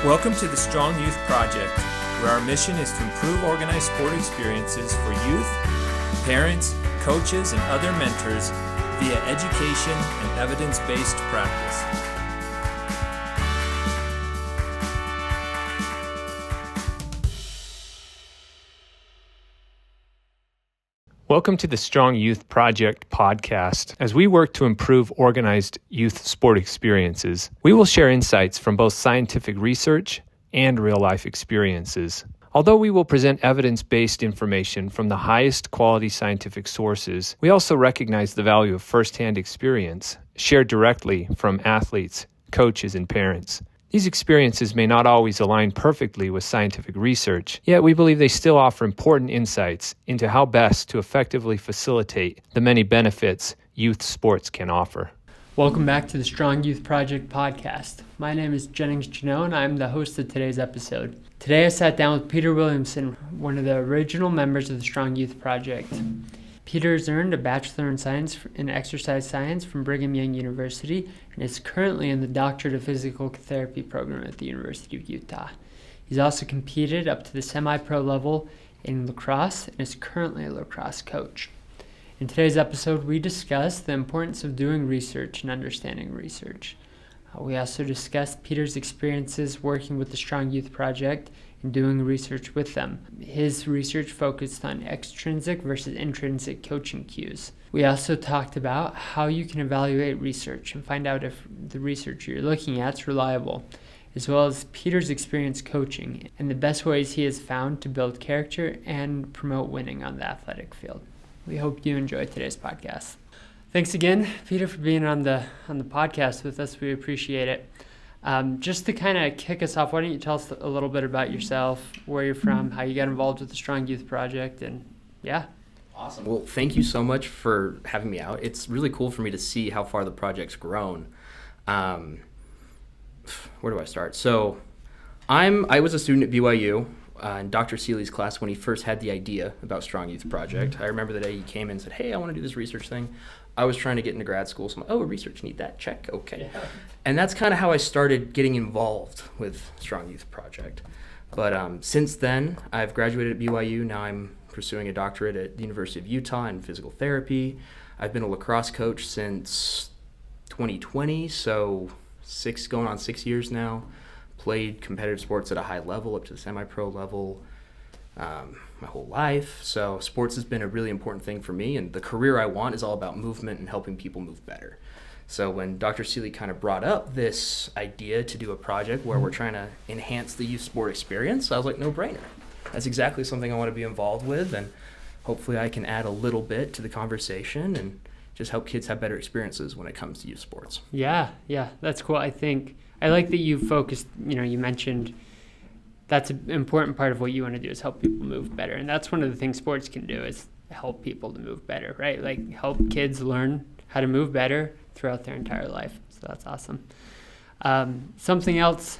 Welcome to the Strong Youth Project, where our mission is to improve organized sport experiences for youth, parents, coaches, and other mentors via education and evidence-based practice. Welcome to the Strong Youth Project podcast. As we work to improve organized youth sport experiences, we will share insights from both scientific research and real-life experiences. Although we will present evidence-based information from the highest quality scientific sources, we also recognize the value of firsthand experience shared directly from athletes, coaches, and parents. These experiences may not always align perfectly with scientific research, yet we believe they still offer important insights into how best to effectively facilitate the many benefits youth sports can offer. Welcome back to the Strong Youth Project podcast. My name is Jennings Genho, and I'm the host of today's episode. Today I sat down with Peter Williamson, one of the original members of the Strong Youth Project. Peter has earned a Bachelor in Science in Exercise Science from Brigham Young University and is currently in the Doctorate of Physical Therapy program at the University of Utah. He's also competed up to the semi-pro level in lacrosse and is currently a lacrosse coach. In today's episode, we discuss the importance of doing research and understanding research. We also discussed Peter's experiences working with the Strong Youth Project and doing research with them. His research focused on extrinsic versus intrinsic coaching cues. We also talked about how you can evaluate research and find out if the research you're looking at is reliable, as well as Peter's experience coaching and the best ways he has found to build character and promote winning on the athletic field. We hope you enjoy today's podcast. Thanks again, Peter, for being on the podcast with us. We appreciate it. Just to kind of kick us off, why don't you tell us a little bit about yourself, where you're from, how you got involved with the Strong Youth Project, and yeah. Awesome. Well, thank you so much for having me out. It's really cool for me to see how far the project's grown. Where do I start? So I was a student at BYU in Dr. Seeley's class when he first had the idea about Strong Youth Project. I remember the day he came in and said, hey, I want to do this research thing. I was trying to get into grad school, so I'm like, oh, research, need that, check, okay. Yeah. And that's kind of how I started getting involved with Strong Youth Project. But since then, I've graduated at BYU. Now I'm pursuing a doctorate at the University of Utah in physical therapy. I've been a lacrosse coach since 2020, so going on 6 years now. Played competitive sports at a high level, up to the semi-pro level, my whole life. So sports has been a really important thing for me, and the career I want is all about movement and helping people move better. So when Dr. Seeley kind of brought up this idea to do a project where we're trying to enhance the youth sport experience, I was like, no brainer. That's exactly something I want to be involved with, and hopefully I can add a little bit to the conversation and just help kids have better experiences when it comes to youth sports. Yeah, that's cool. I like that you focused, you mentioned that's an important part of what you want to do is help people move better. And that's one of the things sports can do is help people to move better, right? Like help kids learn how to move better throughout their entire life. So that's awesome. Something else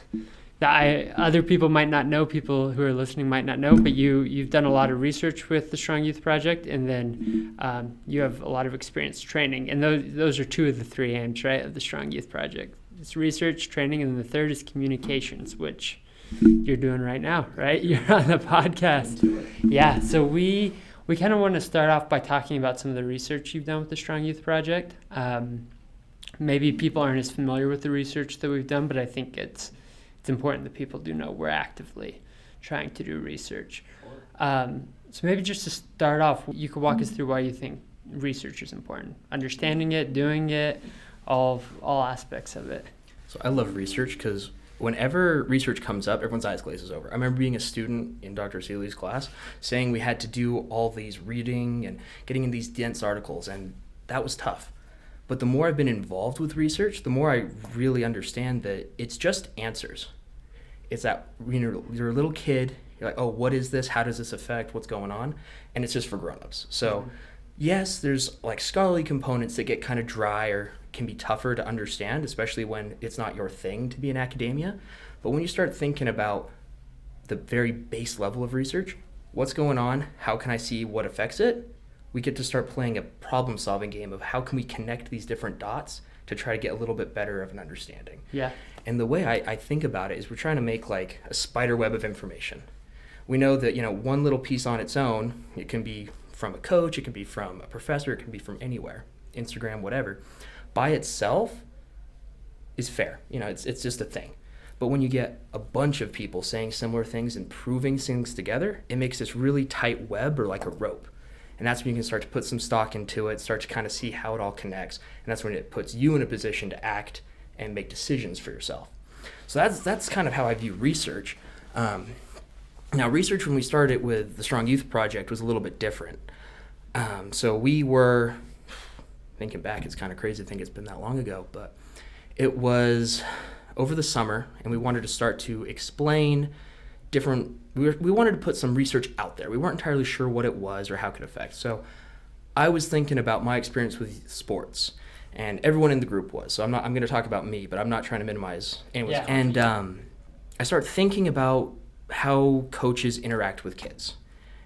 that other people might not know, people who are listening might not know, but you've done a lot of research with the Strong Youth Project, and then you have a lot of experience training. And those are two of the three aims, right, of the Strong Youth Project. It's research, training, and then the third is communications, which you're doing right now, right? You're on the podcast. Yeah, so we kind of want to start off by talking about some of the research you've done with the Strong Youth Project. Maybe people aren't as familiar with the research that we've done, but I think it's important that people do know we're actively trying to do research. So maybe just to start off, you could walk us through why you think research is important. Understanding it, doing it, all aspects of it. So I love research because whenever research comes up, everyone's eyes glazes over. I remember being a student in Dr. Seeley's class saying we had to do all these reading and getting in these dense articles, and that was tough. But the more I've been involved with research, the more I really understand that it's just answers. It's that you're a little kid, you're like, oh, what is this? How does this affect? What's going on? And it's just for grown-ups. So yes, there's like scholarly components that get kind of dry or can be tougher to understand, especially when it's not your thing to be in academia. But when you start thinking about the very base level of research, what's going on, how can I see what affects it, we get to start playing a problem-solving game of how can we connect these different dots to try to get a little bit better of an understanding. Yeah. And the way I think about it is we're trying to make like a spider web of information. We know that, one little piece on its own, it can be from a coach, it can be from a professor, it can be from anywhere, Instagram, whatever. By itself is fair. It's just a thing. But when you get a bunch of people saying similar things and proving things together, it makes this really tight web or like a rope. And that's when you can start to put some stock into it, start to kind of see how it all connects. And that's when it puts you in a position to act and make decisions for yourself. So that's kind of how I view research. Now, research when we started with the Strong Youth Project was a little bit different. So we were, thinking back, it's kind of crazy to think it's been that long ago, but it was over the summer, and we wanted to start to explain we wanted to put some research out there. We weren't entirely sure what it was or how it could affect. So I was thinking about my experience with sports, and everyone in the group was. So I'm going to talk about me, but I'm not trying to minimize anyone's. Yeah. And I started thinking about how coaches interact with kids.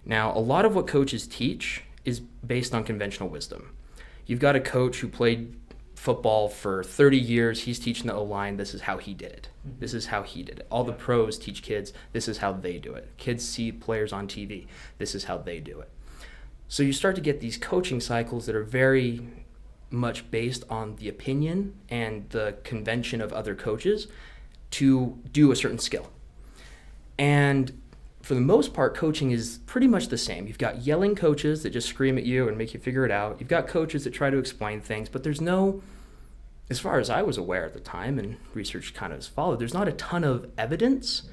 Now, a lot of what coaches teach is based on conventional wisdom. You've got a coach who played football for 30 years. He's teaching the O-line. This is how he did it. This is how he did it. All the pros teach kids. This is how they do it. Kids see players on TV. This is how they do it. So you start to get these coaching cycles that are very much based on the opinion and the convention of other coaches to do a certain skill. And for the most part, coaching is pretty much the same. You've got yelling coaches that just scream at you and make you figure it out. You've got coaches that try to explain things, but there's no, as far as I was aware at the time, and research kind of has followed, there's not a ton of evidence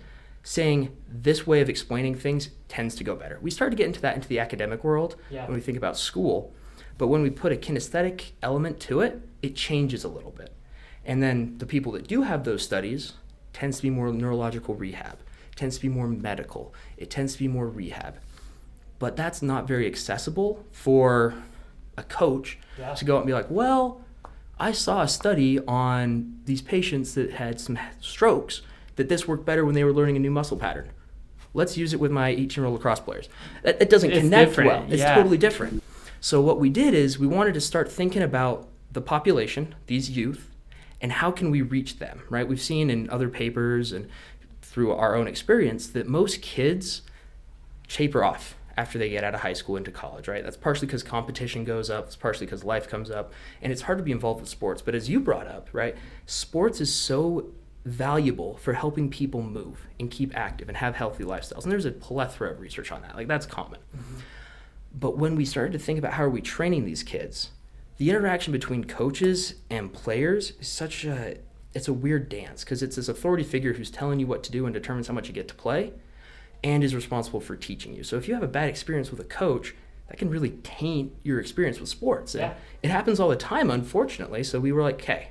saying this way of explaining things tends to go better. We started to get into the academic world when we think about school, but when we put a kinesthetic element to it, it changes a little bit. And then the people that do have those studies tends to be more neurological rehab, tends to be more medical, it tends to be more rehab. But that's not very accessible for a coach to go out and be like, well, I saw a study on these patients that had some strokes that this worked better when they were learning a new muscle pattern. Let's use it with my 18-year-old lacrosse players. It doesn't connect well. It's totally different. So what we did is we wanted to start thinking about the population, these youth, and how can we reach them, right? We've seen in other papers and through our own experience that most kids taper off after they get out of high school into college, right? That's partially because competition goes up. It's partially because life comes up. And it's hard to be involved with sports. But as you brought up, right, sports is so valuable for helping people move and keep active and have healthy lifestyles. And there's a plethora of research on that. Like, that's common. Mm-hmm. But when we started to think about how are we training these kids, the interaction between coaches and players is it's a weird dance because it's this authority figure who's telling you what to do and determines how much you get to play and is responsible for teaching you. So if you have a bad experience with a coach, that can really taint your experience with sports. And it happens all the time, unfortunately. So we were like, okay,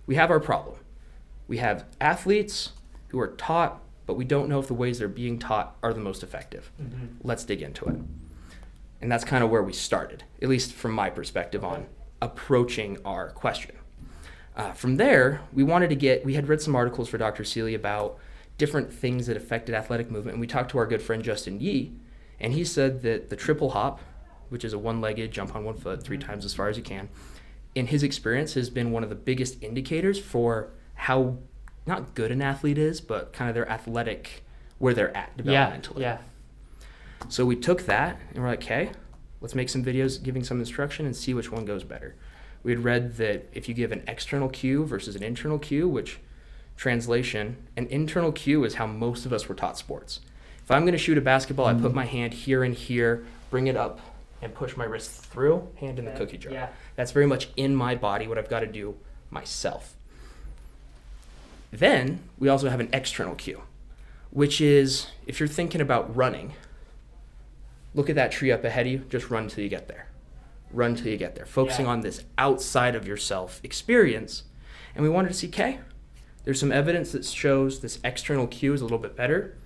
we have our problem. We have athletes who are taught, but we don't know if the ways they're being taught are the most effective. Mm-hmm. Let's dig into it. And that's kind of where we started, at least from my perspective on approaching our question. From there, we had read some articles for Dr. Seeley about different things that affected athletic movement. And we talked to our good friend Justin Yee, and he said that the triple hop, which is a one-legged jump on one foot 3 times as far as you can, in his experience has been one of the biggest indicators for how not good an athlete is, but kind of their athletic, where they're at developmentally. Yeah. So we took that and we're like, okay, let's make some videos giving some instruction and see which one goes better. We had read that if you give an external cue versus an internal cue, which translation, an internal cue is how most of us were taught sports. If I'm going to shoot a basketball, I put my hand here and here, bring it up, and push my wrist through, hand in the cookie jar. Yeah. That's very much in my body, what I've got to do myself. Then we also have an external cue, which is if you're thinking about running, look at that tree up ahead of you, just run till you get there. Run till you get there, focusing on this outside of yourself experience. And we wanted to see, okay, there's some evidence that shows this external cue is a little bit better.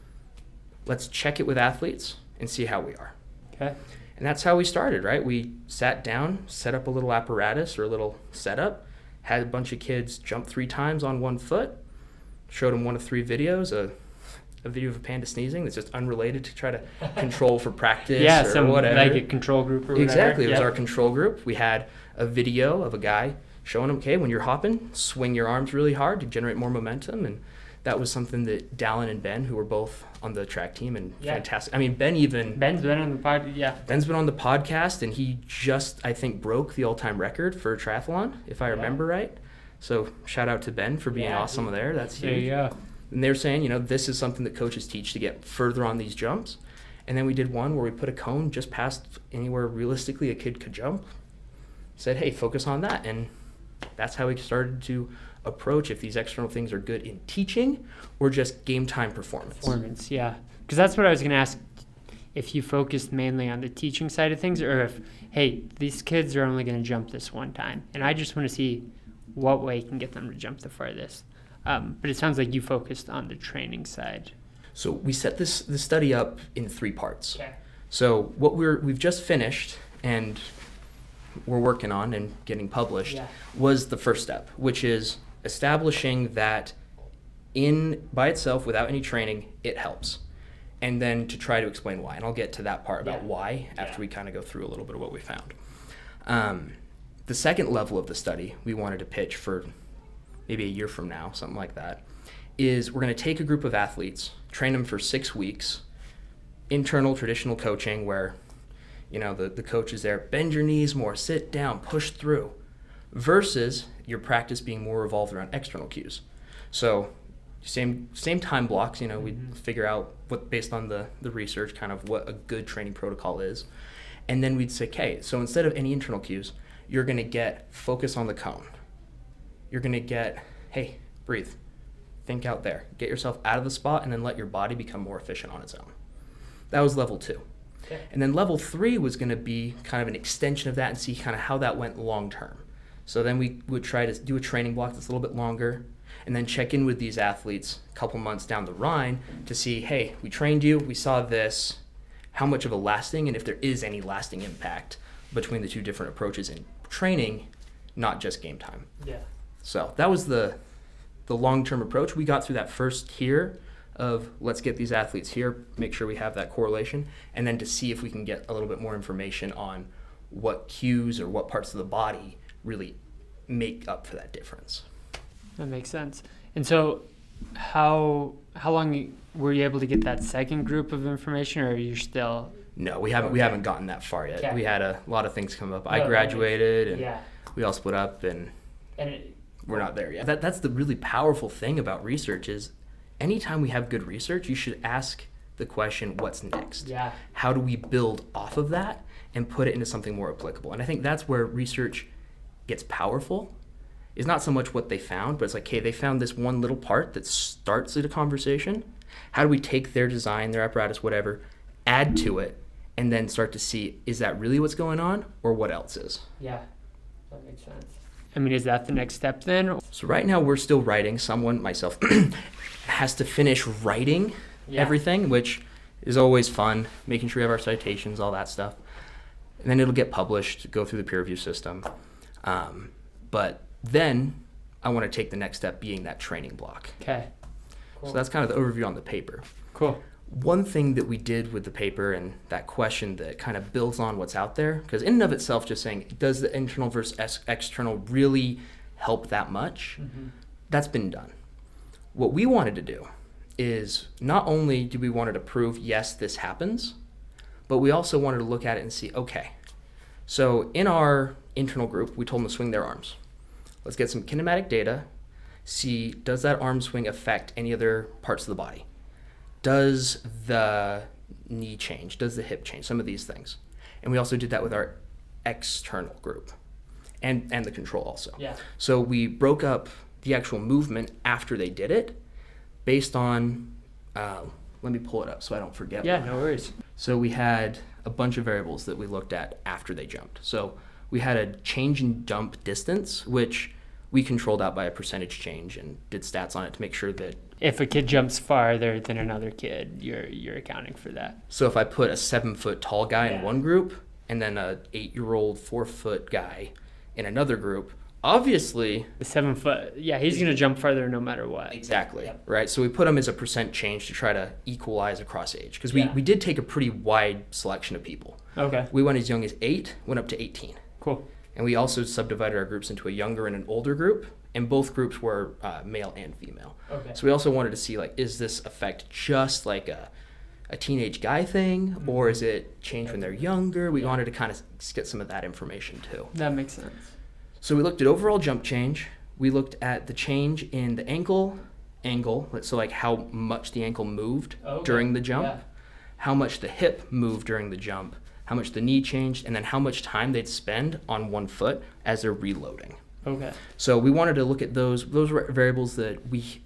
Let's check it with athletes and see how we are. Okay. And that's how we started, right? We sat down, set up a little apparatus or a little setup, had a bunch of kids jump 3 times on one foot, showed them 1 of 3 videos, a video of a panda sneezing that's just unrelated to try to control for practice or whatever. Like a control group or whatever. Exactly. It was our control group. We had a video of a guy showing them, okay, when you're hopping, swing your arms really hard to generate more momentum. And that was something that Dallin and Ben, who were both on the track team and fantastic. I mean, Ben's been on the podcast, and he just, I think, broke the all-time record for a triathlon, if I remember right. So shout out to Ben for being awesome there. That's huge. There you go. And they're saying, this is something that coaches teach to get further on these jumps. And then we did one where we put a cone just past anywhere realistically a kid could jump. Said, hey, focus on that. And that's how we started to approach if these external things are good in teaching or just game time performance. Yeah. Because that's what I was going to ask, if you focused mainly on the teaching side of things, or if, hey, these kids are only going to jump this one time, and I just want to see what way can get them to jump the farthest. But it sounds like you focused on the training side. So we set this study up in 3 parts. Okay. So what we've just finished and we're working on and getting published was the first step, which is establishing that by itself, without any training, it helps. And then to try to explain why. And I'll get to that part about why after we kind of go through a little bit of what we found. The second level of the study we wanted to pitch for maybe a year from now, something like that, is we're going to take a group of athletes, train them for 6 weeks, internal traditional coaching where, the coach is there, bend your knees more, sit down, push through, versus your practice being more revolved around external cues. So same time blocks, we figure out what, based on the research, kind of what a good training protocol is. And then we'd say, okay, so instead of any internal cues, you're going to get focus on the cone. You're going to get, hey, breathe. Think out there. Get yourself out of the spot and then let your body become more efficient on its own. That was level 2. Okay. And then level 3 was going to be kind of an extension of that and see kind of how that went long term. So then we would try to do a training block that's a little bit longer and then check in with these athletes a couple months down the line to see, hey, we trained you, we saw this, how much of a lasting, and if there is any lasting impact between the 2 different approaches in training, not just game time. Yeah. So that was the long-term approach. We got through that first tier of let's get these athletes here, make sure we have that correlation, and then to see if we can get a little bit more information on what cues or what parts of the body really make up for that difference. That makes sense. And so how long were you able to get that second group of information, or are you still... No, we haven't gotten that far yet. Okay. We had a lot of things come up. I graduated and we all split up and we're not there yet. That's the really powerful thing about research is anytime we have good research, you should ask the question, what's next? Yeah. How do we build off of that and put it into something more applicable? And I think that's where research gets powerful. Is not so much what they found, but it's like, hey, they found this one little part that starts a conversation. How do we take their design, their apparatus, whatever, add to it, and then start to see, is that really what's going on or what else is? Yeah, that makes sense. I mean, is that the next step then? So right now we're still writing. Someone, myself, has to finish writing everything, which is always fun, making sure we have our citations, all that stuff. And then it'll get published, go through the peer review system. But then I want to take the next step being that training block. Okay. Cool. So that's kind of the overview on the paper. Cool. One thing that we did with the paper and that question that kind of builds on what's out there, because in and of itself, just saying, does the internal versus external really help that much? Mm-hmm. That's been done. What we wanted to do is not only do we wanted to prove, yes, this happens, but we also wanted to look at it and see, okay, so in our internal group, we told them to swing their arms. Let's get some kinematic data, see, does that arm swing affect any other parts of the body? Does the knee change? Does the hip change? Some of these things. And we also did that with our external group and the control also. Yeah. So we broke up the actual movement after they did it based on, let me pull it up so I don't forget. Yeah, no worries. So we had a bunch of variables that we looked at after they jumped. So we had a change in jump distance, which we controlled out by a percentage change and did stats on it to make sure that if a kid jumps farther than another kid, you're accounting for that. So if I put a 7-foot tall guy in one group and then a 8-year-old 4-foot guy in another group, obviously the 7-foot, he's going to jump farther no matter what. Exactly. Yep. Right. So we put them as a percent change to try to equalize across age because we did take a pretty wide selection of people. Okay. We went as young as 8, went up to 18. Cool. And we also subdivided our groups into a younger and an older group, and both groups were male and female. Okay. So we also wanted to see, like, is this effect just like a teenage guy thing, or is it change when they're younger? We wanted to kind of get some of that information too. That makes sense. So we looked at overall jump change. We looked at the change in the ankle angle, so like how much the ankle moved during the jump, how much the hip moved during the jump, how much the knee changed, and then how much time they'd spend on one foot as they're reloading. Okay. So we wanted to look at those were variables that we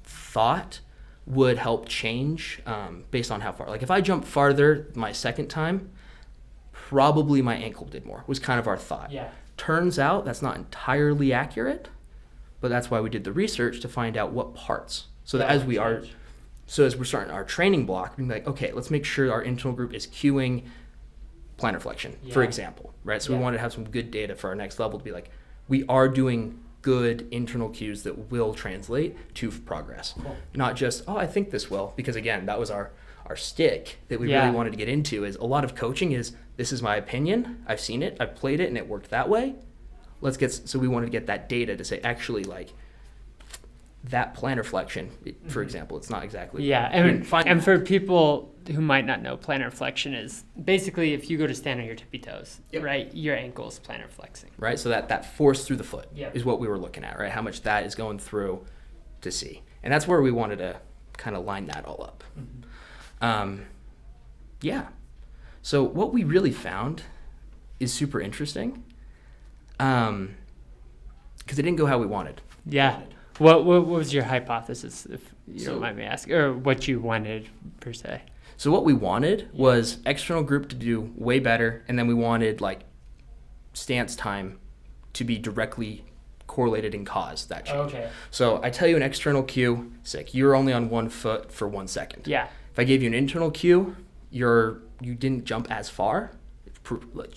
thought would help change based on how far. Like if I jump farther my second time, probably my ankle did more, was kind of our thought. Yeah. Turns out that's not entirely accurate, but that's why we did the research to find out what parts. So that as we're starting our training block, we're like, okay, let's make sure our internal group is cueing plantar flexion, for example, right? So we wanted to have some good data for our next level to be like, we are doing good internal cues that will translate to progress. Cool. Not just, I think this will, because again, that was our stick that we really wanted to get into. Is a lot of coaching is, this is my opinion, I've seen it, I've played it, and it worked that way. So we wanted to get that data to say, actually, like, that plantar flexion, for example, it's not exactly... Yeah, and for people who might not know, plantar flexion is basically if you go to stand on your tippy toes, right, your ankle's plantar flexing. Right, so that force through the foot Yep. is what we were looking at, right? How much that is going through to see. And that's where we wanted to kind of line that all up. So what we really found is super interesting because it didn't go how we wanted. Yeah. What was your hypothesis, if you don't mind me asking, or what you wanted per se? So what we wanted was external group to do way better, and then we wanted like stance time to be directly correlated and cause that change. Okay. So I tell you an external cue, sick, you're only on one foot for 1 second. Yeah. If I gave you an internal cue, you didn't jump as far,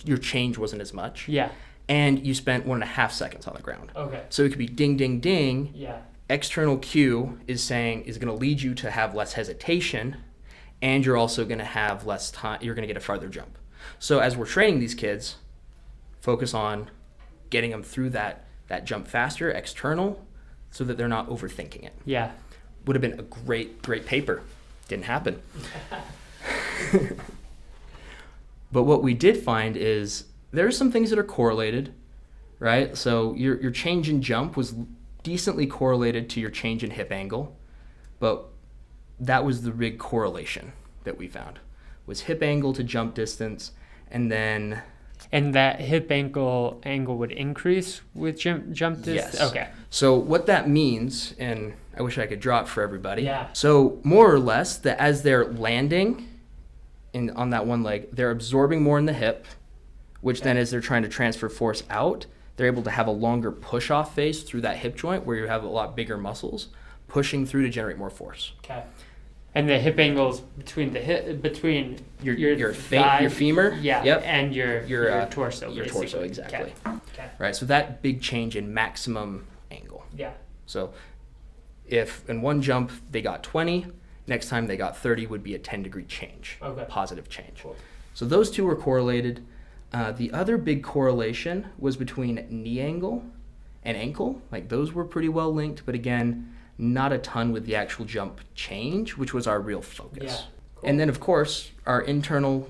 your change wasn't as much. Yeah. And you spent 1.5 seconds on the ground. Okay. So it could be ding, ding, ding. Yeah. External cue is going to lead you to have less hesitation, and you're also going to have less time. You're going to get a farther jump. So as we're training these kids, focus on getting them through that jump faster, external, so that they're not overthinking it. Yeah. Would have been a great paper. Didn't happen. But what we did find is there are some things that are correlated, right? So your change in jump was decently correlated to your change in hip angle, but that was the big correlation that we found, was hip angle to jump distance, and then... And that hip angle would increase with jump distance? Yes. Okay. So what that means, and I wish I could draw it for everybody. Yeah. So more or less, that as they're landing on that one leg, they're absorbing more in the hip, which then as they're trying to transfer force out, they're able to have a longer push-off phase through that hip joint where you have a lot bigger muscles pushing through to generate more force. Okay. And the hip angles between your thigh, your femur, and your torso. Your basically. torso, exactly. Okay. Right, so that big change in maximum angle. Yeah. So if in one jump they got 20, next time they got 30 would be a 10-degree change, positive change. Cool. So those two were correlated. The other big correlation was between knee angle and ankle. Like those were pretty well linked, but again, not a ton with the actual jump change, which was our real focus. Yeah. Cool. And then of course, our internal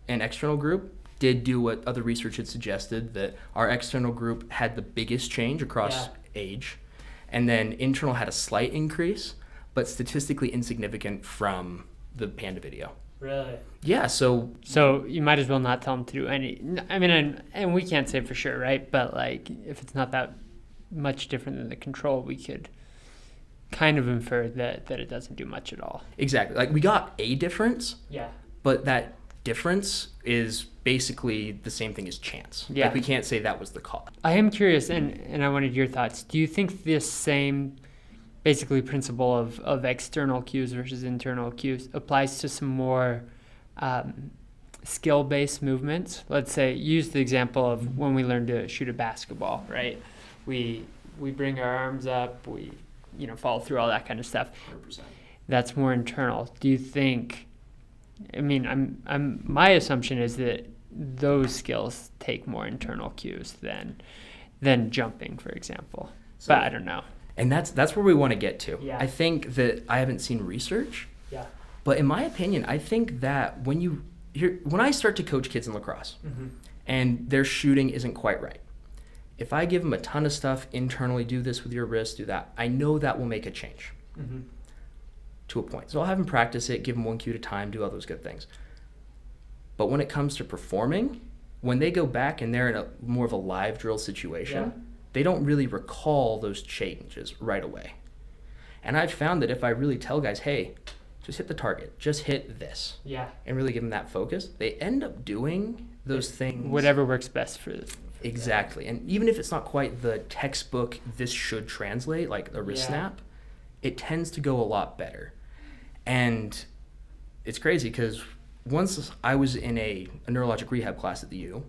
and external group did do what other research had suggested, that our external group had the biggest change across age, and then internal had a slight increase, but statistically insignificant from the Panda video. Really? Yeah, so you might as well not tell them to do any. I mean, and we can't say for sure, right? But like, if it's not that much different than the control, we could kind of infer that it doesn't do much at all. Exactly. Like we got a difference. Yeah. But that difference is basically the same thing as chance. Yeah. Like we can't say that was the cause. I am curious, and I wanted your thoughts. Do you think this same basically principle of external cues versus internal cues applies to some more skill-based movements? Let's say, use the example of when we learn to shoot a basketball, right? We bring our arms up, we follow through all that kind of stuff. 100%. That's more internal. Do you think? I mean, my assumption is that those skills take more internal cues than jumping, for example. So, but I don't know. And that's where we want to get to. Yeah. I think that I haven't seen research, Yeah. but in my opinion, I think that when I start to coach kids in lacrosse and their shooting isn't quite right, if I give them a ton of stuff internally, do this with your wrist, do that, I know that will make a change to a point. So I'll have them practice it, give them one cue at a time, do all those good things. But when it comes to performing, when they go back and they're in a more of a live drill situation, they don't really recall those changes right away. And I've found that if I really tell guys, hey, just hit the target, just hit this, and really give them that focus, they end up doing those things. Whatever works best for them. Exactly. And even if it's not quite the textbook, this should translate, like a wrist snap, it tends to go a lot better. And it's crazy because once I was in a neurologic rehab class at the U,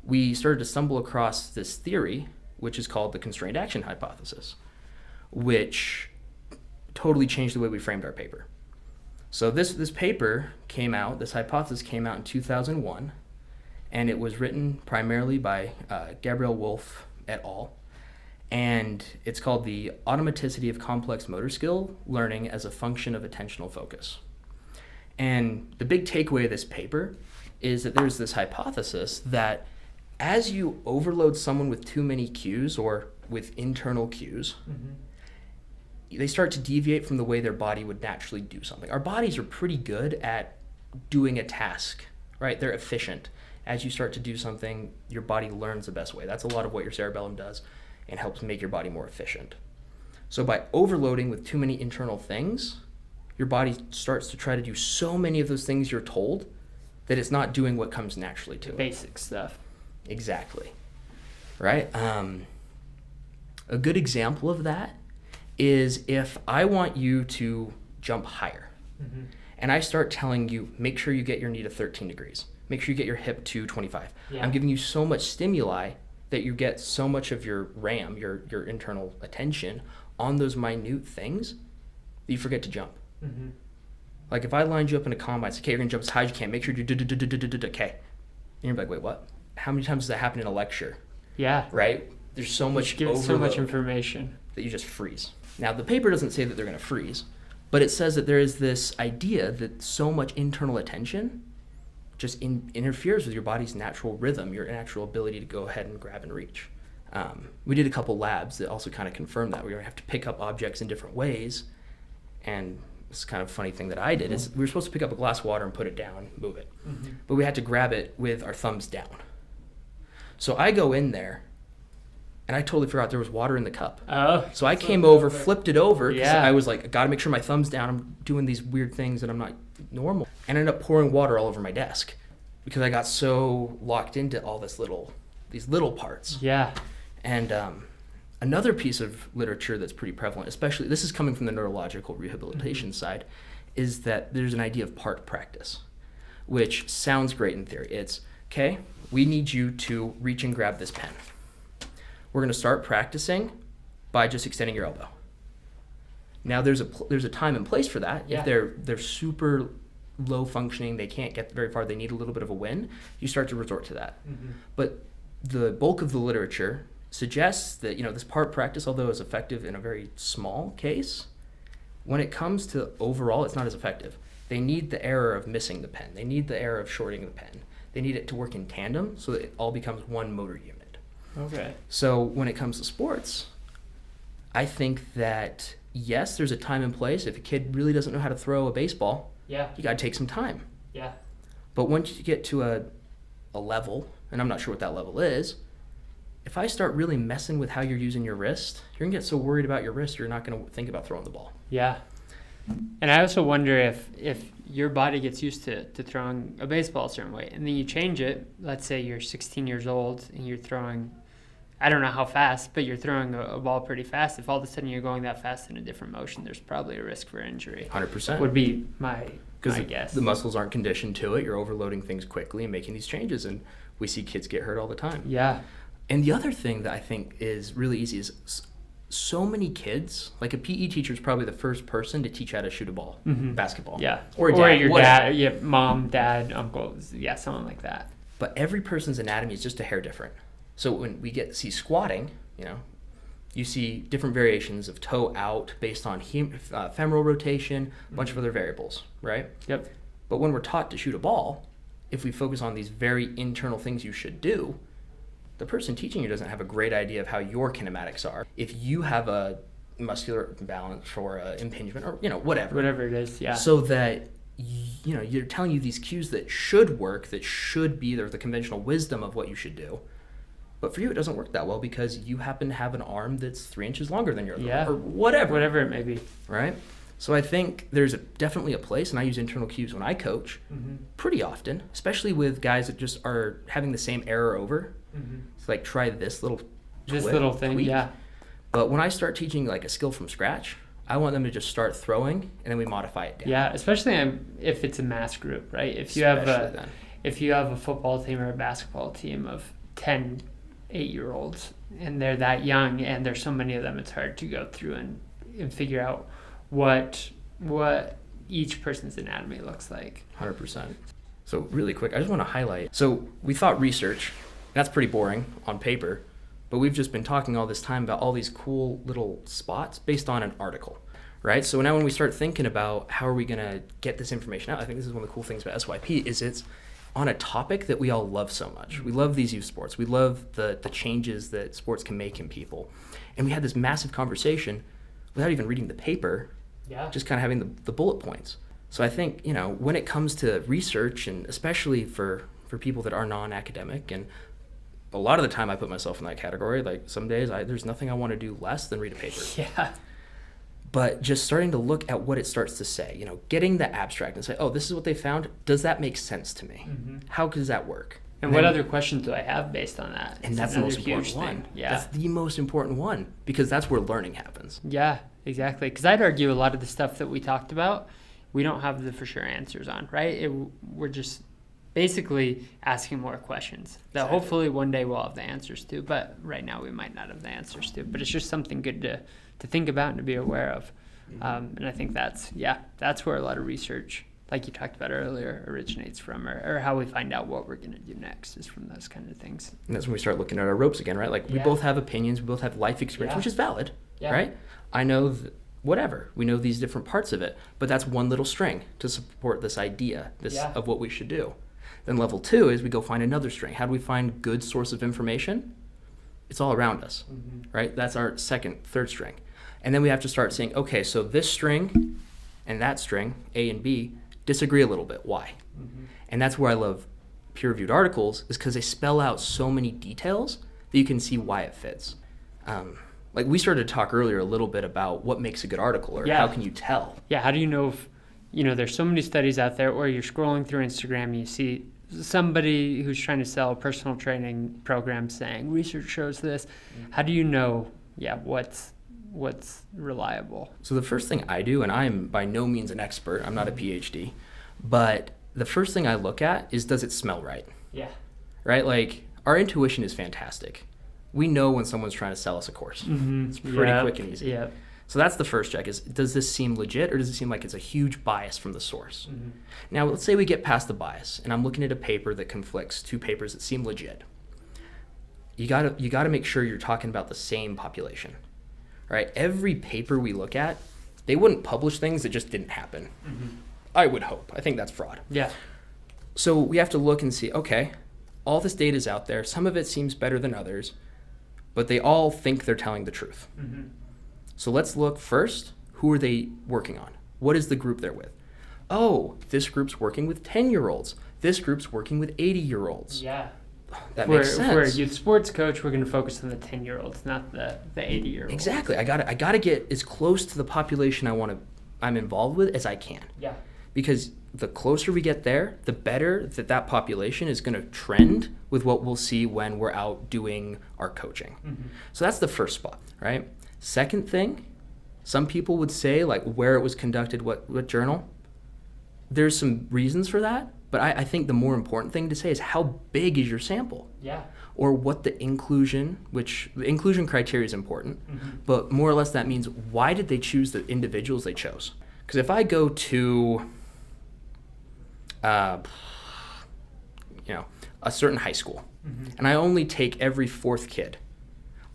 we started to stumble across this theory, which is called the constrained action hypothesis, which totally changed the way we framed our paper. So this paper came out, this hypothesis came out in 2001, and it was written primarily by Gabriel Wolf et al. And it's called the automaticity of complex motor skill learning as a function of attentional focus. And the big takeaway of this paper is that there's this hypothesis that as you overload someone with too many cues or with internal cues, they start to deviate from the way their body would naturally do something. Our bodies are pretty good at doing a task, right? They're efficient. As you start to do something, your body learns the best way. That's a lot of what your cerebellum does and helps make your body more efficient. So by overloading with too many internal things, your body starts to try to do so many of those things you're told that it's not doing what comes naturally to it. Basic stuff. Exactly. Right? A good example of that is if I want you to jump higher and I start telling you, make sure you get your knee to 13 degrees. Make sure you get your hip to 25. I'm giving you so much stimuli that you get so much of your RAM, your internal attention on those minute things that you forget to jump. Like if I lined you up in a combine, say, okay, you're gonna jump as high as you can, make sure you do okay. And you're like, wait, what? How many times does that happen in a lecture? Yeah. Right? There's so much overload, so much information that you just freeze. Now the paper doesn't say that they're gonna freeze, but it says that there is this idea that so much internal attention just interferes with your body's natural rhythm, your natural ability to go ahead and grab and reach. We did a couple labs that also kind of confirmed that. We're going to have to pick up objects in different ways. And this kind of funny thing that I did is we were supposed to pick up a glass of water and put it down, move it. But we had to grab it with our thumbs down. So I go in there, and I totally forgot there was water in the cup. Oh. So I came over, flipped it over, because I was like, I got to make sure my thumb's down. I'm doing these weird things that I'm not normal. And I ended up pouring water all over my desk because I got so locked into all these little parts. Yeah. And another piece of literature that's pretty prevalent, especially, this is coming from the neurological rehabilitation side, is that there's an idea of part practice, which sounds great in theory. It's, okay, we need you to reach and grab this pen. We're going to start practicing by just extending your elbow. Now there's a time and place for that. Yeah. If they're super low functioning, they can't get very far, they need a little bit of a win, you start to resort to that. But the bulk of the literature suggests that, this part practice, although is effective in a very small case, when it comes to overall, it's not as effective. They need the error of missing the pen. They need the error of shorting the pen. They need it to work in tandem so that it all becomes one motor unit. Okay. So when it comes to sports, I think that, yes, there's a time and place. If a kid really doesn't know how to throw a baseball, you got to take some time. Yeah. But once you get to a level, and I'm not sure what that level is, if I start really messing with how you're using your wrist, you're going to get so worried about your wrist, you're not going to think about throwing the ball. Yeah. And I also wonder if your body gets used to throwing a baseball a certain way, and then you change it. Let's say you're 16 years old and you're throwing, I don't know how fast, but you're throwing a ball pretty fast. If all of a sudden you're going that fast in a different motion, there's probably a risk for injury. 100%. Would be my guess. The muscles aren't conditioned to it. You're overloading things quickly and making these changes, and we see kids get hurt all the time. Yeah. And the other thing that I think is really easy is so many kids, like a PE teacher is probably the first person to teach how to shoot a ball, basketball. Yeah. Or your whatever. dad, mom, dad, uncle, someone like that. but every person's anatomy is just a hair different. So when we see squatting, you see different variations of toe out based on femoral rotation, a bunch of other variables, right? Yep. But when we're taught to shoot a ball, if we focus on these very internal things you should do, the person teaching you doesn't have a great idea of how your kinematics are. If you have a muscular imbalance or impingement or, whatever it is, yeah. So that, you're telling you these cues that should work, that should be the conventional wisdom of what you should do. But for you, it doesn't work that well because you happen to have an arm that's 3 inches longer than yours, or whatever it may be. Right? So I think there's definitely a place, and I use internal cues when I coach pretty often, especially with guys that just are having the same error over. It's like, try this little thing, tweak. yeah. But when I start teaching like a skill from scratch, I want them to just start throwing, and then we modify it down. Yeah, especially if it's a mass group, right? If you have a football team or a basketball team of 10 8-year-olds and they're that young and there's so many of them, it's hard to go through and figure out what each person's anatomy looks like. 100%. So really quick, I just want to highlight. So we thought research, that's pretty boring on paper, but we've just been talking all this time about all these cool little spots based on an article, right? So now when we start thinking about how are we going to get this information out, I think this is one of the cool things about SYP is it's on a topic that we all love so much. We love these youth sports. We love the changes that sports can make in people. And we had this massive conversation without even reading the paper, just kind of having the bullet points. So I think, when it comes to research, and especially for people that are non-academic, and a lot of the time I put myself in that category, like some days there's nothing I want to do less than read a paper. Yeah. But just starting to look at what it starts to say, getting the abstract and say, oh, this is what they found. Does that make sense to me? How does that work? And what other questions do I have based on that? And that's the most important one. Yeah. That's the most important one because that's where learning happens. Yeah, exactly. Because I'd argue a lot of the stuff that we talked about, we don't have the for sure answers on, right? We're just basically asking more questions that hopefully one day we'll have the answers to, but right now we might not have the answers to. But it's just something good to think about and to be aware of. And I think that's where a lot of research, like you talked about earlier, originates from, or how we find out what we're going to do next is from those kind of things. And that's when we start looking at our ropes again, right? Like we both have opinions, we both have life experience, which is valid, right? I know whatever, we know these different parts of it, but that's one little string to support this idea, of what we should do. Then level 2 is we go find another string. How do we find good source of information? It's all around us, right? That's our third string. And then we have to start saying, okay, so this string and that string, A and B, disagree a little bit. Why? And that's where I love peer-reviewed articles, is because they spell out so many details that you can see why it fits. Like we started to talk earlier a little bit about what makes a good article, or how can you tell? Yeah, how do you know if, there's so many studies out there, or you're scrolling through Instagram and you see somebody who's trying to sell a personal training program saying research shows this. How do you know, what's reliable? So the first thing I do, and I'm by no means an expert, I'm not a PhD, but the first thing I look at is, does it smell right? Yeah. Right? Like our intuition is fantastic. We know when someone's trying to sell us a course. It's pretty quick and easy. Yeah. So that's the first check is, does this seem legit, or does it seem like it's a huge bias from the source? Now, let's say we get past the bias and I'm looking at a paper that conflicts two papers that seem legit. You gotta make sure you're talking about the same population, right? Every paper we look at, they wouldn't publish things that just didn't happen. I would hope. I think that's fraud. Yeah. So we have to look and see, okay, all this data is out there. Some of it seems better than others, but they all think they're telling the truth. So let's look first, who are they working on? What is the group they're with? Oh, this group's working with 10-year-olds. This group's working with 80-year-olds. Yeah. That makes sense. For a youth sports coach, we're going to focus on the 10-year-olds, not the 80-year-olds. Exactly. I gotta get as close to the population I'm involved with as I can. Yeah. Because the closer we get there, the better that population is going to trend with what we'll see when we're out doing our coaching. So that's the first spot, right? Second thing, some people would say like where it was conducted, what journal. There's some reasons for that, but I think the more important thing to say is how big is your sample? Yeah. Or what the inclusion criteria is important, but more or less that means why did they choose the individuals they chose? Because if I go to, a a certain high school, and I only take every fourth kid,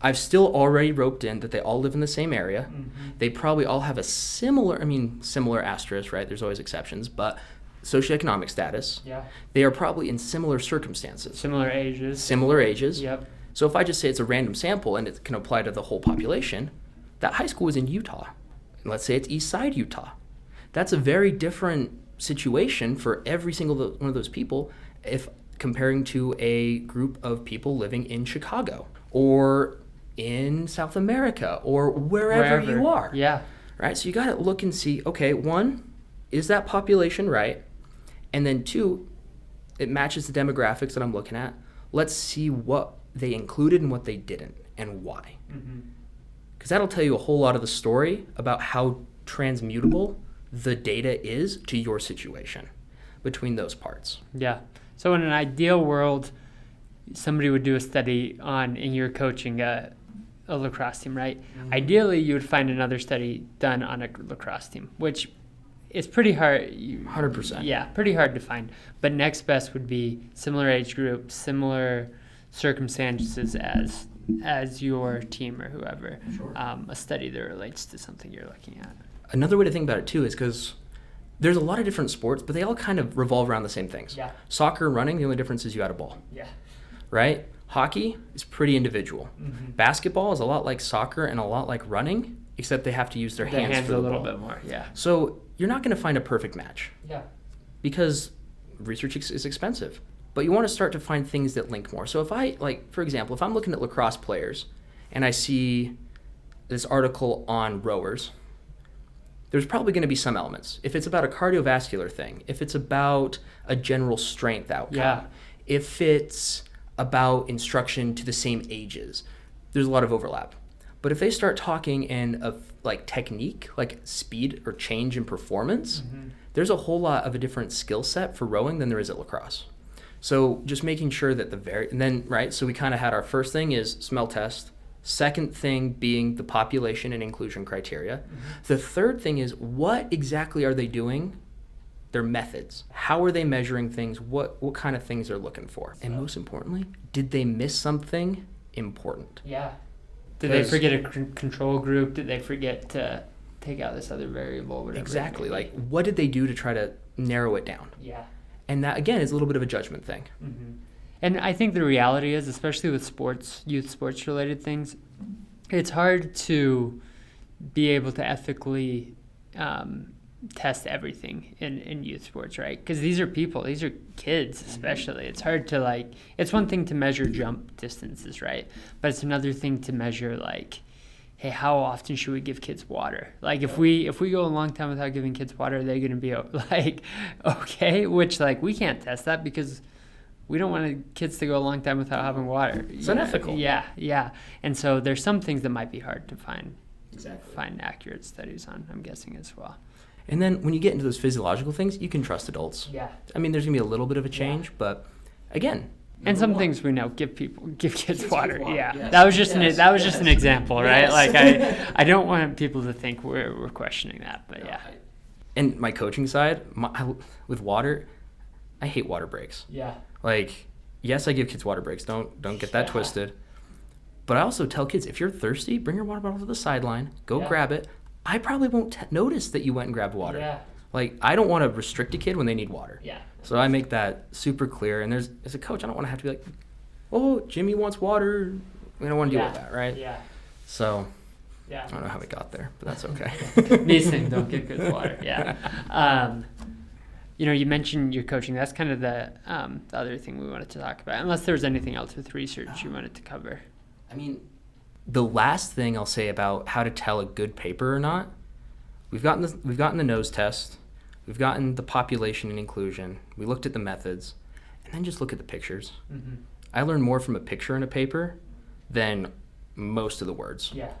I've still already roped in that they all live in the same area. They probably all have a similar asterisk, right? There's always exceptions, but socioeconomic status. Yeah. They are probably in similar circumstances. Similar ages. Similar ages. Yep. So if I just say it's a random sample and it can apply to the whole population, that high school is in Utah. And let's say it's East Side Utah. That's a very different situation for every single one of those people if comparing to a group of people living in Chicago or in South America or wherever you are. Yeah. Right? So you got to look and see, okay, one, is that population right? And then two, it matches the demographics that I'm looking at. Let's see what they included and what they didn't and why. Because that'll tell you a whole lot of the story about how transmutable the data is to your situation between those parts. Yeah. So in an ideal world, somebody would do a study on, and you're coaching a lacrosse team, right? Ideally, you would find another study done on a lacrosse team, which is pretty hard. 100%. Yeah, pretty hard to find. But next best would be similar age group, similar circumstances as your team or whoever. Sure. A study that relates to something you're looking at. Another way to think about it too is because there's a lot of different sports, but they all kind of revolve around the same things. Yeah. Soccer and running, the only difference is you add a ball. Yeah. Right? Hockey is pretty individual. Basketball is a lot like soccer and a lot like running, except they have to use their hands for the a little ball. bit more. Yeah. So you're not going to find a perfect match Yeah. because research is expensive. But you want to start to find things that link more. So if I, like, for example, if I'm looking at lacrosse players and I see this article on rowers, there's probably going to be some elements. If it's about a cardiovascular thing, if it's about a general strength outcome, if it's about instruction to the same ages, there's a lot of overlap. But if they start talking in of like technique, like speed or change in performance, there's a whole lot of a different skill set for rowing than there is at lacrosse. So just making sure that so we kind of had our first thing is smell test. Second thing being the population and inclusion criteria. The third thing is what exactly are they doing? Their methods. How are they measuring things? What kind of things they're looking for? And most importantly, did they miss something important? Yeah. Did they forget a control group? Did they forget to take out this other variable? Whatever. Exactly. Like, what did they do to try to narrow it down? Yeah. And that, again, is a little bit of a judgment thing. And I think the reality is, especially with sports, youth sports related things, it's hard to be able to ethically test everything in youth sports, right? Because these are people, these are kids especially. It's hard to it's one thing to measure jump distances, right? But it's another thing to measure hey, how often should we give kids water? Like if we go a long time without giving kids water, are they going to be okay? Which we can't test that because we don't want kids to go a long time without having water. It's unethical. Yeah. And so there's some things that might be hard to find accurate studies on, I'm guessing as well. And then when you get into those physiological things, you can trust adults. Yeah. I mean, there's going to be a little bit of a change, but again. And some things we know, give kids water. Yeah. Yes. That was just an example, right? Yes. I don't want people to think we're questioning that, but yeah. And my coaching side, with water, I hate water breaks. Yeah. Yes, I give kids water breaks. Don't get that twisted. But I also tell kids, if you're thirsty, bring your water bottle to the sideline. Go grab it. I probably won't notice that you went and grabbed water. Yeah. I don't want to restrict a kid when they need water. Yeah. So I make that super clear. And as a coach, I don't want to have to be like, oh, Jimmy wants water. We don't want to deal with that, right? Yeah. So yeah. I don't know how we got there, but that's okay. These things don't give kids water. Yeah. You mentioned your coaching. That's kind of the other thing we wanted to talk about, unless there was anything else with research you wanted to cover. I mean, the last thing I'll say about how to tell a good paper or not, we've gotten the nose test, we've gotten the population and inclusion, we looked at the methods, and then just look at the pictures. I learned more from a picture in a paper than most of the words. Yeah.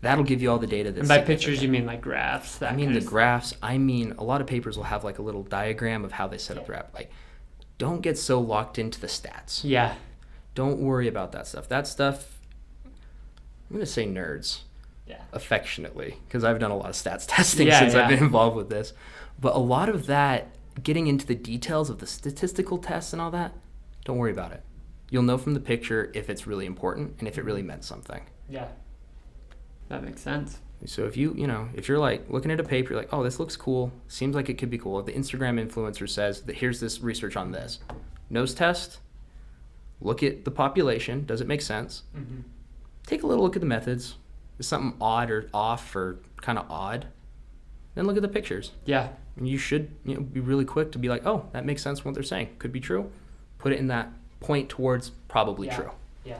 That'll give you all the data that's And by pictures, you mean graphs? I mean the graphs. I mean, a lot of papers will have a little diagram of how they set up their app. Don't get so locked into the stats. Yeah. Don't worry about that stuff. That stuff, I'm going to say nerds. Yeah. Affectionately, because I've done a lot of stats testing since I've been involved with this. But a lot of that, getting into the details of the statistical tests and all that, don't worry about it. You'll know from the picture if it's really important and if it really meant something. Yeah. That makes sense. So if if you're like looking at a paper, you're like, oh, this looks cool, seems like it could be cool. If the Instagram influencer says that here's this research on this, nose test, look at the population, does it make sense? Mm-hmm. Take a little look at the methods. Is something odd or off or kind of odd? Then look at the pictures. Yeah. And you should be really quick to be like, oh, that makes sense what they're saying. Could be true. Put it in that point towards probably true. Yeah.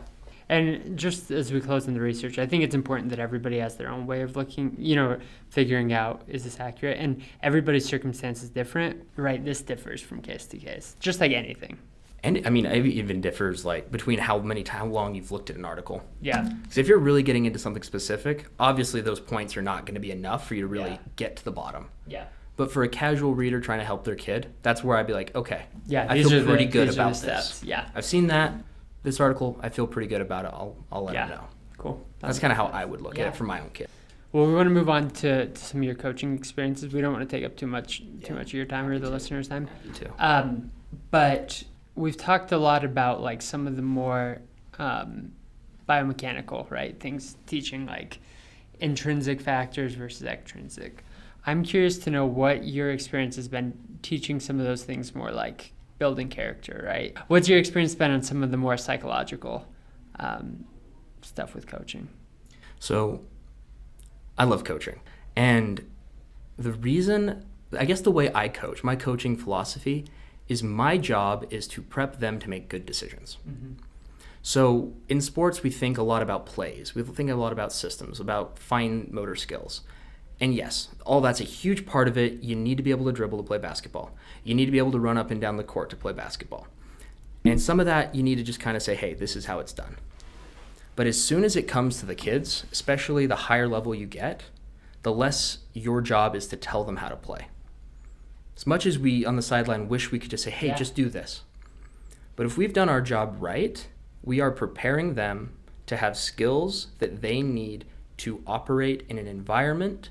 And just as we close on the research, I think it's important that everybody has their own way of looking, figuring out, is this accurate? And everybody's circumstance is different, right? This differs from case to case, just like anything. And I mean, it even differs like between how long you've looked at an article. Yeah. Because if you're really getting into something specific, obviously those points are not going to be enough for you to really get to the bottom. Yeah. But for a casual reader trying to help their kid, that's where I'd be like, okay, yeah, I feel pretty good about this. Yeah. I've seen that. This article, I feel pretty good about it. I'll let them know. Cool. That's kind of how I would look at it for my own kid. Well, we want to move on to some of your coaching experiences. We don't want to take up too much of your time or the listeners' time. You too. But we've talked a lot about like some of the more biomechanical, right? Things teaching like intrinsic factors versus extrinsic. I'm curious to know what your experience has been teaching some of those things more like building character, right? What's your experience been on some of the more psychological stuff with coaching? So I love coaching. And the reason, I guess the way I coach, my coaching philosophy is my job is to prep them to make good decisions. Mm-hmm. So in sports, we think a lot about plays. We think a lot about systems, about fine motor skills. And yes, all that's a huge part of it. You need to be able to dribble to play basketball. You need to be able to run up and down the court to play basketball. And some of that, you need to just kind of say, hey, this is how it's done. But as soon as it comes to the kids, especially the higher level you get, the less your job is to tell them how to play. As much as we on the sideline wish we could just say, hey, just do this. But if we've done our job right, we are preparing them to have skills that they need to operate in an environment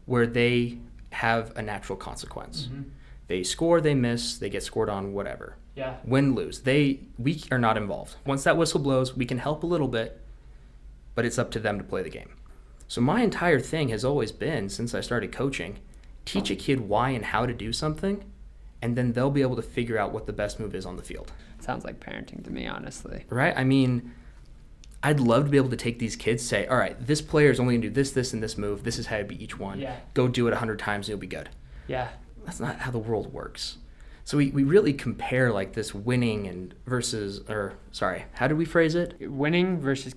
where they have a natural consequence. Mm-hmm. They score, they miss, they get scored on, whatever. Yeah. Win, lose. We are not involved. Once that whistle blows, we can help a little bit, but it's up to them to play the game. So my entire thing has always been, since I started coaching, teach a kid why and how to do something, and then they'll be able to figure out what the best move is on the field. Sounds like parenting to me, honestly. Right? I mean, I'd love to be able to take these kids, say, all right, this player is only going to do this, this, and this move. This is how to beat each one. Yeah. Go do it 100 times and you'll be good. Yeah. That's not how the world works. So we really compare like this winning and how did we phrase it? Winning versus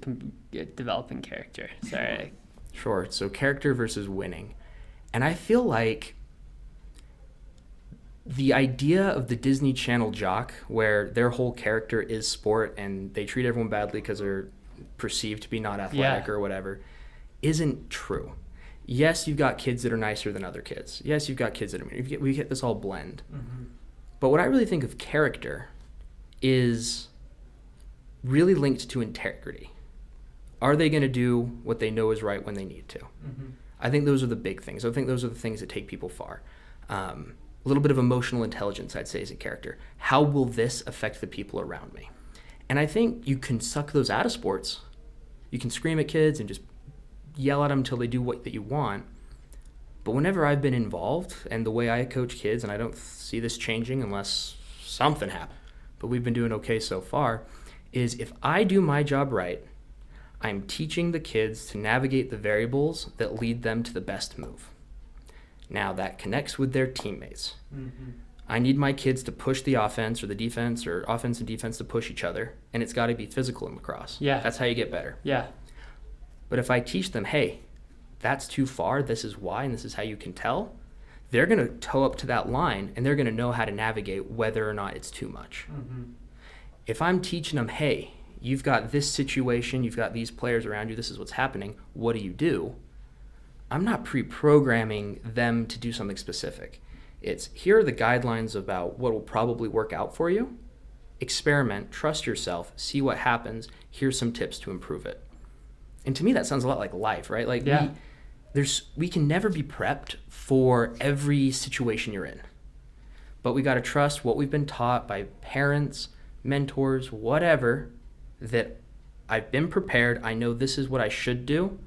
developing character. Sorry. Sure. So character versus winning. And I feel like the idea of the Disney Channel jock where their whole character is sport and they treat everyone badly because they're perceived to be not athletic or whatever isn't true. Yes, you've got kids that are nicer than other kids. Yes, you've got kids that are we get this all blend. Mm-hmm. But what I really think of character is really linked to integrity. Are they going to do what they know is right when they need to? Mm-hmm. I think those are the big things. I think those are the things that take people far. A little bit of emotional intelligence, I'd say, as a character. How will this affect the people around me? And I think you can suck those out of sports. You can scream at kids and just yell at them until they do what that you want. But whenever I've been involved, and the way I coach kids, and I don't see this changing unless something happens, but we've been doing okay so far, is if I do my job right, I'm teaching the kids to navigate the variables that lead them to the best move. Now that connects with their teammates. Mm-hmm. I need my kids to push the offense or the defense or offense and defense to push each other, and it's got to be physical in lacrosse. Yeah. That's how you get better. Yeah. But if I teach them, hey, that's too far, this is why, and this is how you can tell, they're going to toe up to that line, and they're going to know how to navigate whether or not it's too much. Mm-hmm. If I'm teaching them, hey, you've got this situation, you've got these players around you, this is what's happening, what do? I'm not pre-programming them to do something specific. It's, here are the guidelines about what will probably work out for you. Experiment, trust yourself, see what happens, here's some tips to improve it. And to me, that sounds a lot like life, right? Like we can never be prepped for every situation you're in. But we got to trust what we've been taught by parents, mentors, whatever, that I've been prepared. I know this is what I should do.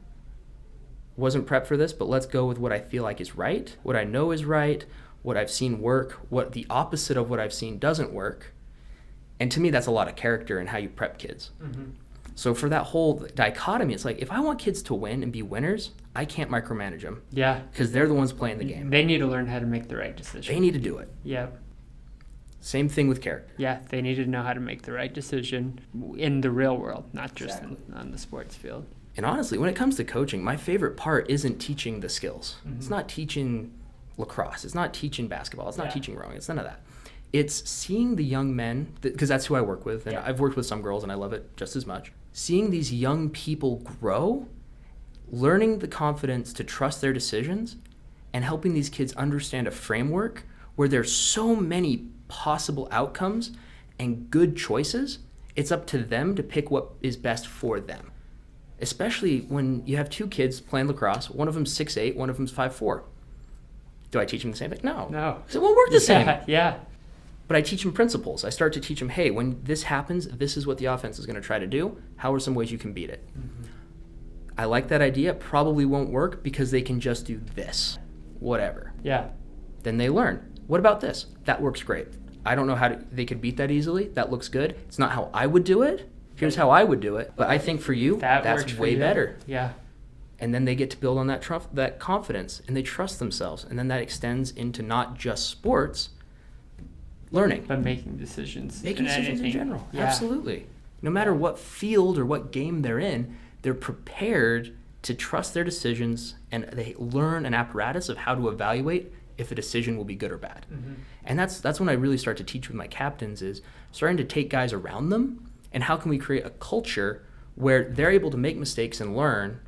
Wasn't prepped for this, but let's go with what I feel like is right, what I know is right, what I've seen work, what the opposite of what I've seen doesn't work. And to me, that's a lot of character and how you prep kids. Mm-hmm. So for that whole dichotomy, it's like, if I want kids to win and be winners, I can't micromanage them. Yeah. Because they're the ones playing the game. They need to learn how to make the right decision. They need to do it. Yeah. Same thing with character. Yeah, they need to know how to make the right decision in the real world, not just on the sports field. And honestly, when it comes to coaching, my favorite part isn't teaching the skills. Mm-hmm. It's not teaching lacrosse. It's not teaching basketball. It's not teaching rowing. It's none of that. It's seeing the young men, because that's who I work with, and I've worked with some girls, and I love it just as much. Seeing these young people grow, learning the confidence to trust their decisions, and helping these kids understand a framework where there's so many possible outcomes and good choices. It's up to them to pick what is best for them. Especially when you have two kids playing lacrosse, one of them's 6'8", one of them's 5'4". Do I teach them the same thing? No. It won't work the same. Yeah. But I teach them principles. I start to teach them, hey, when this happens, this is what the offense is going to try to do. How are some ways you can beat it? Mm-hmm. I like that idea. It probably won't work because they can just do this, whatever. Yeah. Then they learn. What about this? That works great. I don't know how they could beat that easily. That looks good. It's not how I would do it. Here's how I would do it. But I think for you, that's way better. Yeah. And then they get to build on that confidence, and they trust themselves. And then that extends into not just sports, learning. But making decisions. Making decisions in general. Yeah. Absolutely. No matter what field or what game they're in, they're prepared to trust their decisions, and they learn an apparatus of how to evaluate if a decision will be good or bad. Mm-hmm. And that's when I really start to teach with my captains, is starting to take guys around them, and how can we create a culture where they're able to make mistakes and learn,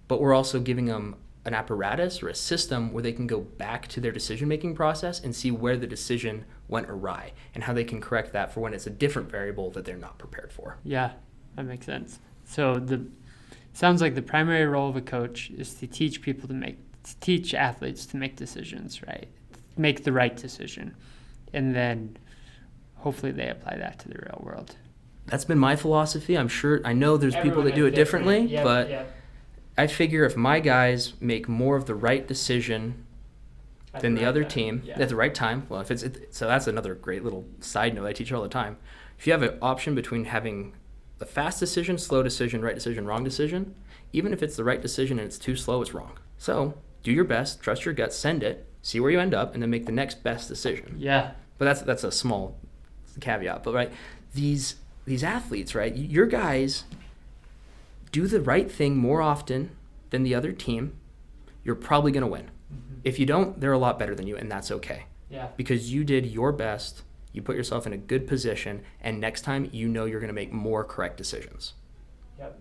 but we're also giving them an apparatus or a system where they can go back to their decision-making process and see where the decision went awry and how they can correct that for when it's a different variable that they're not prepared for. Yeah, that makes sense. So sounds like the primary role of a coach is to teach athletes to make decisions, right? Make the right decision. And then hopefully they apply that to the real world. That's been my philosophy. I know there's people that do it differently, but I figure if my guys make more of the right decision than the other team at the right time, well, so that's another great little side note I teach all the time. If you have an option between having the fast decision, slow decision, right decision, wrong decision, even if it's the right decision and it's too slow, it's wrong. So do your best, trust your gut, send it, see where you end up, and then make the next best decision. Yeah. But that's a small caveat. But right, these athletes, right, your guys do the right thing more often than the other team, you're probably going to win. Mm-hmm. If you don't, they're a lot better than you, and that's okay. Yeah. Because you did your best, you put yourself in a good position, and next time you know you're going to make more correct decisions. Yep.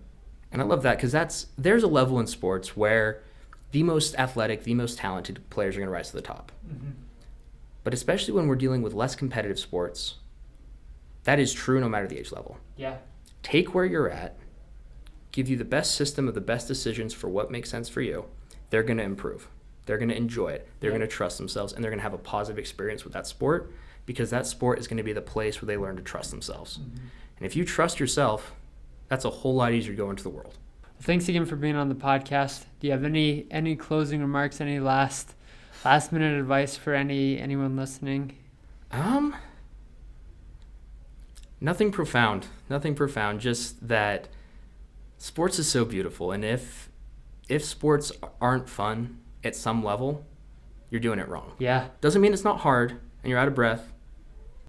And I love that, because there's a level in sports where the most athletic, the most talented players are going to rise to the top. Mm-hmm. But especially when we're dealing with less competitive sports, that is true no matter the age level. Yeah. Take where you're at, give you the best system of the best decisions for what makes sense for you. They're going to improve. They're going to enjoy it. They're going to trust themselves, and they're going to have a positive experience with that sport, because that sport is going to be the place where they learn to trust themselves. Mm-hmm. And if you trust yourself, that's a whole lot easier to go into the world. Thanks again for being on the podcast. Do you have any closing remarks, any last minute advice for anyone listening? Nothing profound. Just that sports is so beautiful, and if sports aren't fun at some level, you're doing it wrong. Yeah. Doesn't mean it's not hard and you're out of breath.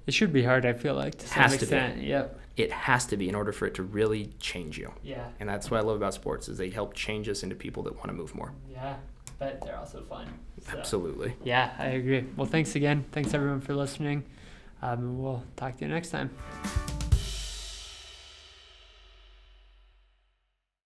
It should be hard, I feel like, to some extent. Yep. It has to be in order for it to really change you. Yeah. And that's what I love about sports, is they help change us into people that want to move more. Yeah, but they're also fun. So. Absolutely. Yeah, I agree. Well, thanks again. Thanks everyone for listening. We'll talk to you next time.